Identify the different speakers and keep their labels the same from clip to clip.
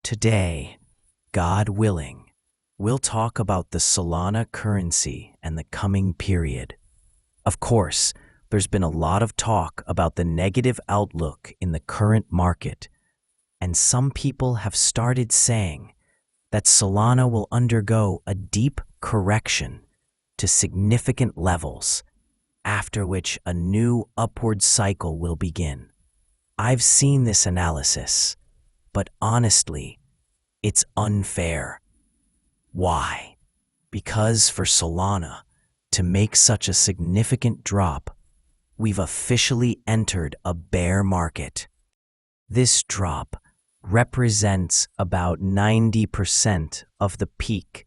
Speaker 1: Today, God willing, we'll talk about the Solana currency and the coming period. Of course, there's been a lot of talk about the negative outlook in the current market, and some people have started saying that Solana will undergo a deep correction to significant levels, after which a new upward cycle will begin. I've seen this analysis, but honestly, it's unfair. Why? Because for Solana to make such a significant drop, we've officially entered a bear market. This drop represents about 90% of the peak,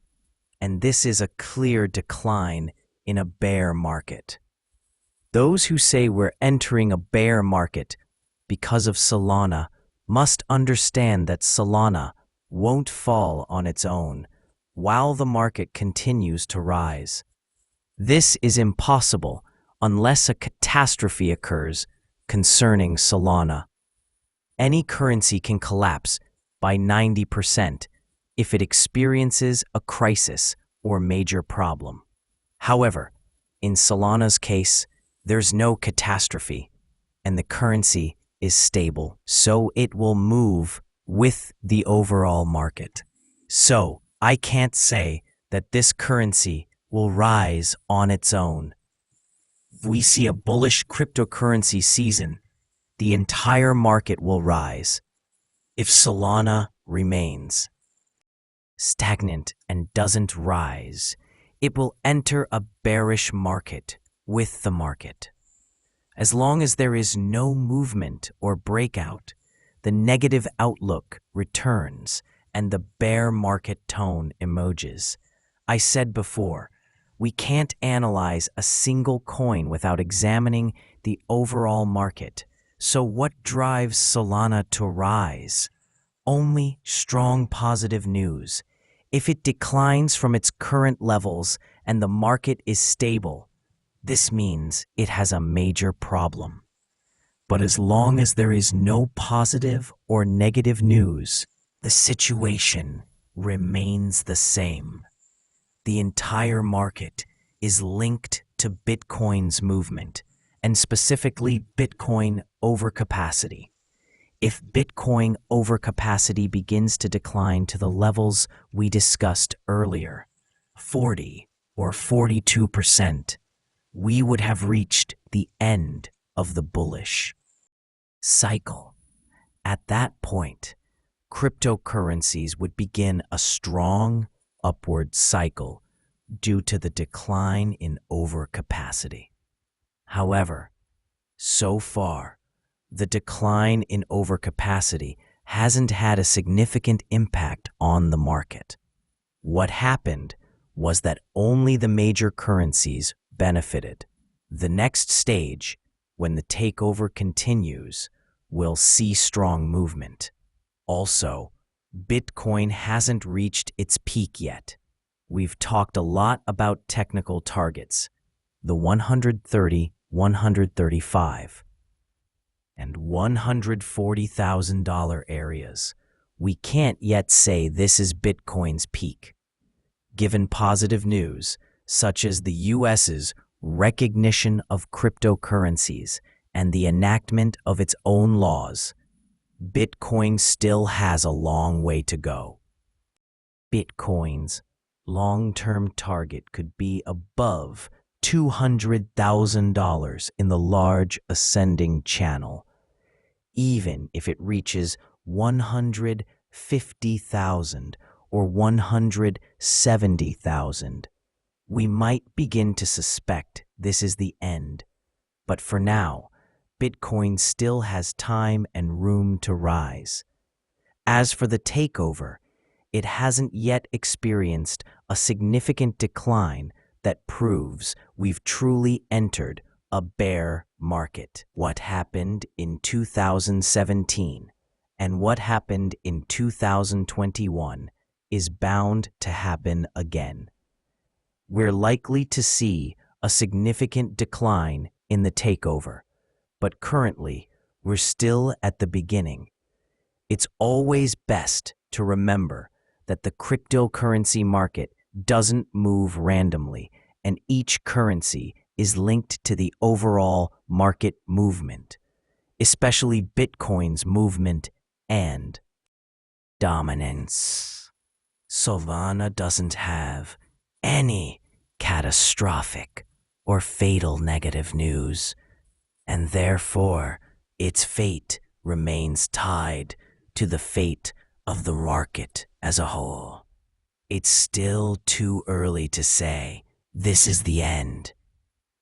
Speaker 1: and this is a clear decline in a bear market. Those who say we're entering a bear market because of Solana must understand that Solana won't fall on its own while the market continues to rise. This is impossible unless a catastrophe occurs concerning Solana. Any currency can collapse by 90% if it experiences a crisis or major problem. However, in Solana's case, there's no catastrophe, and the currency is stable, so it will move with the overall market. So, I can't say that this currency will rise on its own. If we see a bullish cryptocurrency season, the entire market will rise. If Solana remains stagnant and doesn't rise, it will enter a bearish market with the market. As long as there is no movement or breakout, the negative outlook returns and the bear market tone emerges. I said before, we can't analyze a single coin without examining the overall market. So what drives Solana to rise? Only strong positive news. If it declines from its current levels and the market is stable, this means it has a major problem. But as long as there is no positive or negative news, the situation remains the same. The entire market is linked to Bitcoin's movement, and specifically Bitcoin overcapacity. If Bitcoin overcapacity begins to decline to the levels we discussed earlier, 40 or 42%, we would have reached the end of the bullish cycle. At that point, cryptocurrencies would begin a strong upward cycle due to the decline in overcapacity. However, so far, the decline in overcapacity hasn't had a significant impact on the market. What happened was that only the major currencies benefited. The next stage, when the takeover continues, will see strong movement. Also, Bitcoin hasn't reached its peak yet. We've talked a lot about technical targets, the 130, 135, and $140,000 areas. We can't yet say this is Bitcoin's peak. Given positive news, such as the US's recognition of cryptocurrencies and the enactment of its own laws, Bitcoin still has a long way to go. Bitcoin's long-term target could be above $200,000 in the large ascending channel. Even if it reaches 150,000 or 170,000, we might begin to suspect this is the end. But for now, Bitcoin still has time and room to rise. As for the takeover, it hasn't yet experienced a significant decline that proves we've truly entered a bear market. What happened in 2017 and what happened in 2021 is bound to happen again. We're likely to see a significant decline in the takeover, but currently we're still at the beginning. It's always best to remember that the cryptocurrency market doesn't move randomly, and each currency is linked to the overall market movement, especially Bitcoin's movement and dominance. Solana doesn't have any catastrophic or fatal negative news, and therefore its fate remains tied to the fate of the market as a whole. It's still too early to say this is the end,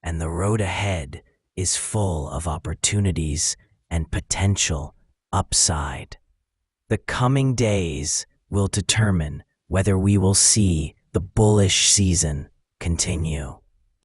Speaker 1: and the road ahead is full of opportunities and potential upside. The coming days will determine whether we will see the bullish season continue.